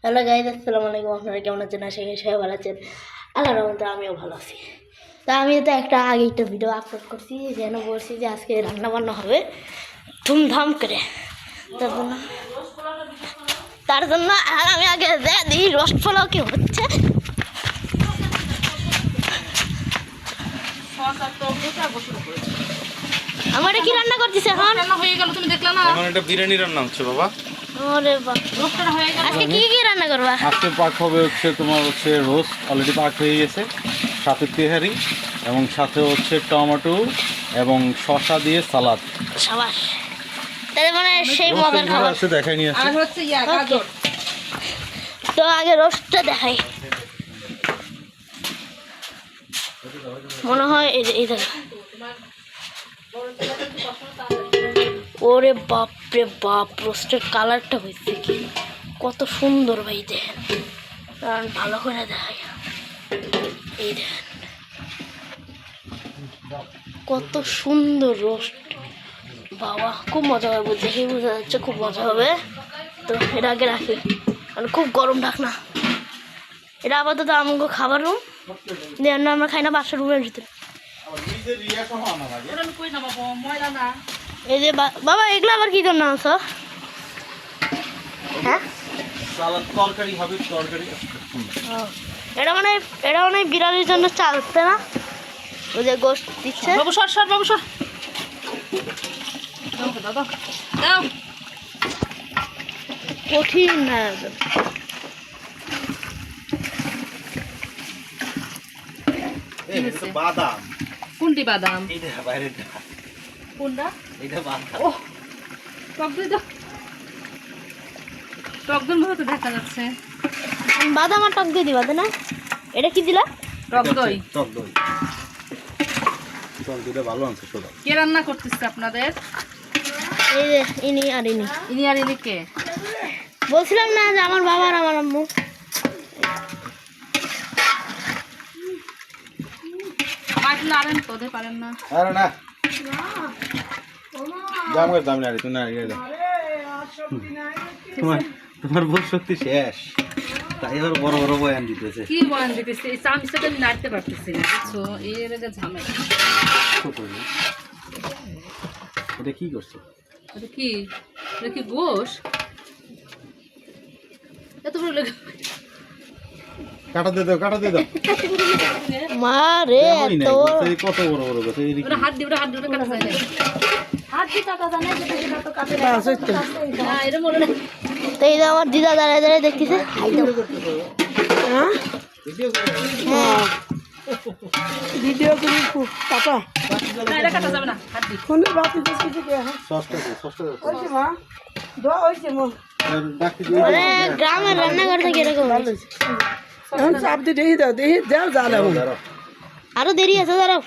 Hello guys, আসসালামু আলাইকুম। আপনারা কেমন আছেন? আশা করি সবাই ভালো আছেন। আল্লাহর রহমতে আমিও ভালো আছি। তা আমি তো আগে একটা ভিডিও আপলোড করছি, যেন বলছি যে আজকে রান্না বান্না হবে ধুমধাম করে। তার জন্য আর আমি আগে দিই রোস্ট পোলাও কি হচ্ছে। আমার কি রান্না করছিস এখন? রান্না হয়ে গেল, তুমি দেখলা না? এখন একটা বিরিয়ানি রান্না হচ্ছে বাবা। ওরে বাবা, রোস্টটা হয়ে গেল। আজকে কি রান্না করবা? আজকে পাক হবে হচ্ছে তোমার হচ্ছে রোস্ট অলরেডি পাক হয়ে গেছে, সাথে তেহারি এবং সাথে হচ্ছে টমেটো এবং শসা দিয়ে সালাদ। সাবাস, তাহলে মানে সেই মজার খাবার আছে, দেখাই নিয়ে আসি। আর হচ্ছে গাজর। তো আগে রোস্টটা দেখাই। মনে হয় এই দেখা। ওরে বাপ রে বাপ, রোস্টের কালারটা হয়েছে কি কত সুন্দর ভাই, দেখেন। কারণ ভালো করে দেখাই, এই দেখেন কত সুন্দর রোস্ট। বাবা, খুব মজা হবে, দেখেই বোঝা যাচ্ছে খুব মজা হবে। তো এটা আগে রাখি, কারণ খুব গরম ডাক না। এটা আপাতত আমাকে খাবার রুম, দেন আমরা খাই না বাসার রুমের ভিতরে। এই যে বাবা, এগুলো আবার কি জন্য আনছো? হ্যাঁ, তরকারি হবে, তরকারি। এটা মানে বিড়ালের জন্য চালছে না, ওই যে গোস্ত দিচ্ছে। বাবু সর সর, বাবু সর। দাও কঠিন না একদম। বাদাম, কোনটি বাদাম? এইটা বাইরে কোনটা? এইটা বাদাম। ও টক দই দাও। টক দই মতো দেখা যাচ্ছে। বাদাম আর টক দিয়ে দিবা না? এটা কি দিলা? টক দই। টক দই, টক দইটা ভালো আনছে সোদা। কে রান্না করতেছে আপনাদের? এই যে ইনি আর ইনি। ইনি আর ইনি কে? বলছিলাম না যে আমার বাবা আর আমার আম্মু। আমার একটু নাড়েন, তোদের পারেন না। আরে না, দাম করে দাম না, তুই না তোমার ভোগ শক্তি শেষ, তাই আবার বড় বড় বয়ান দিতেছে। কি বয়ান দিতেছে? এই চামচটা আমি নাড়তে পারতেছি না, বুঝছো? এর আগে ঝামেলা। এটা কি করছো? এটা কি গোশ? এত বড় লেগে কাটা দিয়ে দাও, কাটা দিয়ে দাও। মা রে, দেবোই নাই, তো এই কত বড় বড় কথা। এই ওরা হাত দিয়ে কাটা যায় না। না, এরকম বলে না। তো এই যে আমার দিদা দাঁড়ায় দাঁড়ায় দেখতেছে। হ্যাঁ, ভিডিও করি পাপা না, এটা কাটা যাবে না, হাত দিয়ে। ফোনে বাতি দিচ্ছি থেকে সস্তা ওইছে মা দোয়া হইছে মা মানে গ্রামের রান্নাঘর থেকে এরকম হয়। এখন চাপ দিয়ে দেখি দাও জাল এখন আরো দেরি আছে, দাঁড়াও।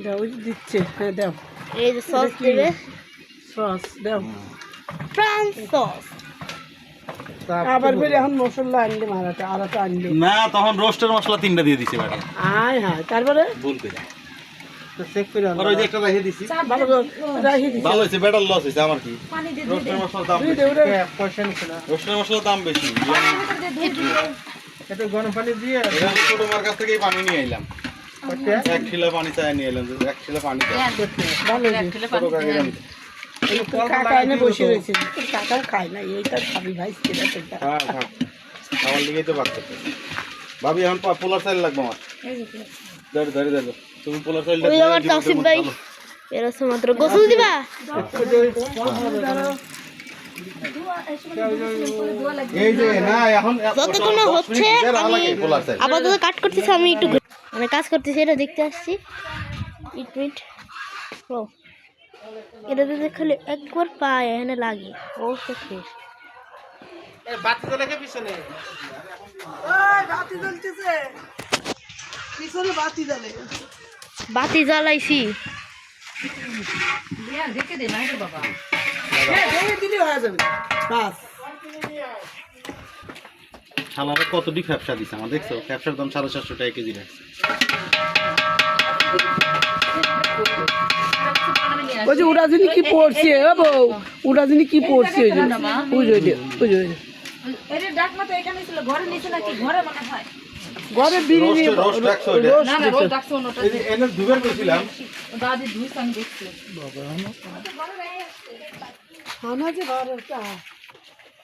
দাও ওই যে দিচ্ছে হ্যাঁ দাও এই যে সস দেবে, সস দাও ফ্রান্স সস। আবার বেরে এখন মশলা আনলে মারাটা আলাদা আনলে না, তখন রোস্টের মশলা 3টা দিয়ে দিছে বাড়ি। আয় হায় তারপরে ভুল করে চেক করে আর ওই যে একটা রেখে দিছি। ভালো রাখি দিচ্ছে ভালো হয়েছে, বেটার লস হয়েছে আমার। কি রোস্টের মশলার দাম বেশি, পয়সা নিচ্ছে না রোস্টের মশলার দাম বেশি। একটু গরম পানি দিয়ে এটা ছোট মার কাছ থেকেই পানি নিয়ে আইলাম, 1 কিলো পানি চাই নিয়ে এলাম, 1 কিলো পানি চাই। ভালো এক কিলো ছোট পানি কাকে দিয়ে। কাকা এনে বসে রয়েছে কাকা খায় না এইটা খাবি ভাই হ্যাঁ হ্যাঁ, আমার লিগেই তো বাদ করতে। ভাবি এখন পোলার চাল লাগবে আমার। ধরে ধরে ধরে তুমি পোলার চালটা ওই আমার তাসিফ ভাই এরকম মাত্র গোসল দিবা। এই যে না, এখন যতক্ষণ হচ্ছে আমি আপাতত কাট করতেছি, আমি একটু মানে কাজ করতেছি, এটা দেখতে আসছি। এটা দিতে খালি একবার পায়ে এখানে লাগে, ও তো শেষ। বাতি জ্বলতেছে পিছনে বাতি জ্বলে বাতি জ্বালাইছি। দেখে দে না রে বাবা। দিলে হয়ে যাবে বাস শালারে কতটি ফ্যাপসা দিছে আমার, দেখছো? ফ্যাপসার দাম 750 টাকা কেজি রাখছে। ওই যে ওরা যিনি কি পড়ছে ও বউ ওরা যিনি কি পড়ছে ওই যে ওই যে এটা ডাকনা তো এখানে ছিল, ঘরে নিচে নাকি ঘরে মনে হয়। ঘরে বিরিয়ানি রোস্ট রাখছো এটা? রোস্ট না না, রোজ ডাকছে অন্যটা। এই যে এনে দুবার কইছিলাম। দাদি দুই আমি দেখছি। খানা যে ঘরে একটা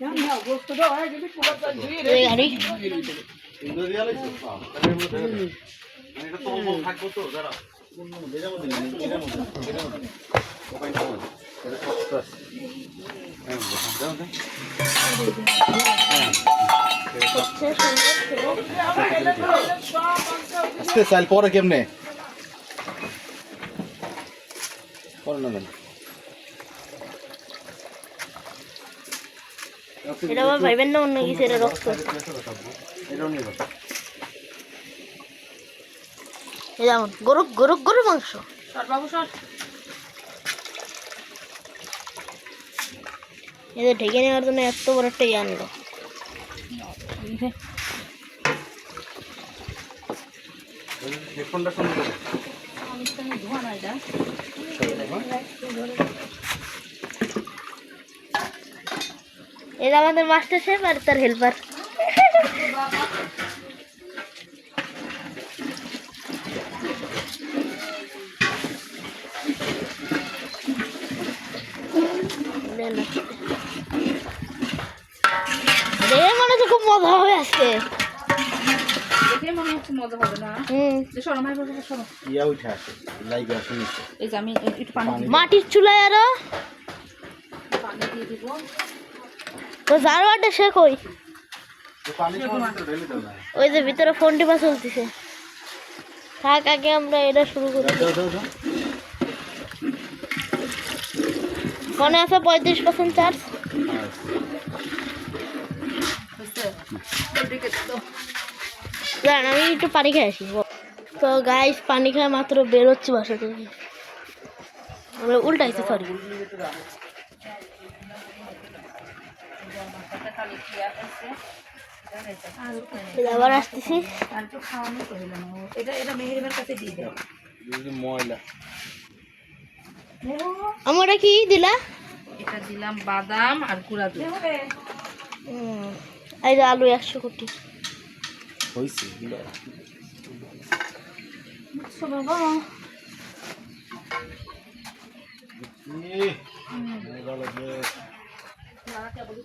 না না গোস্ত দাও হয় যদি পুরোটা ধুয়ে এই গাড়ি ইন্দো দিয়া লাইছো? তাহলে মধ্যে এটা তো অল্প থাকবো তো যারা ভেজা মধ্যে ভেজা মধ্যে ওখানে খাবো এটা কষ্ট আছে হ্যাঁ দাও দাও হচ্ছে সুন্দর ছিল। আস্তে চাল পরে কেমনে পরে না দেন এটা আবার ভাইবেন না অন্য কিছু, এটা রক্ত। এটাও নিয়ে যাও এই যেমন গরু মাংস। সর বাবু সর। এই যে ঢেকে নেওয়ার জন্য এত বড় একটা ইয়ে আনলো। হেডফোনটা শুনতে দেবো আমি তো ধোয়া না এটা। এই যে আমাদের মাস্টার শেফ আর তার হেল্পার। মনে হচ্ছে খুব মজা হবে আজকে। দেখে মনে হচ্ছে মজা হবে না। যে সরো মাই বাবু সরো। ইয়া উঠে আসে লাইক আসে নিচে এই যে আমি একটু পানি দিব। মাটির চুলায় আরো পানি দিয়ে দিব। তো জারবাটা সে কই? পানি খাওয়া ঢেলে দাও না ওই যে ভিতরে ফোন টিপা চলতেছে। থাক, আগে আমরা এটা শুরু করি। দাও দাও দাও ফোনে আছে 35% চার্জ। বুঝতে? এদিকে তো জান আমি একটু পানি খেয়ে আসি। তো গাইস পানি খায় মাত্র বেরোচ্ছি বাসা থেকে। আমরা উল্টাইছি, সরি। আবার আসতেছি। আর তো খাওয়ানো তো হলো না। এটা এটা মেহেরিবার কাছে দিয়ে দাও। ময়লা আমরা কি দিলা? এটা দিলাম বাদাম আর গুঁড়া দুধ। এই যে আলু 100 কোটি। হইছে বাবা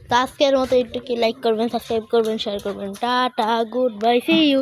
তো আজকের মতো একটু কি লাইক করবেন, সাবস্ক্রাইব করবেন, শেয়ার করবেন। Tata, good bye, see you.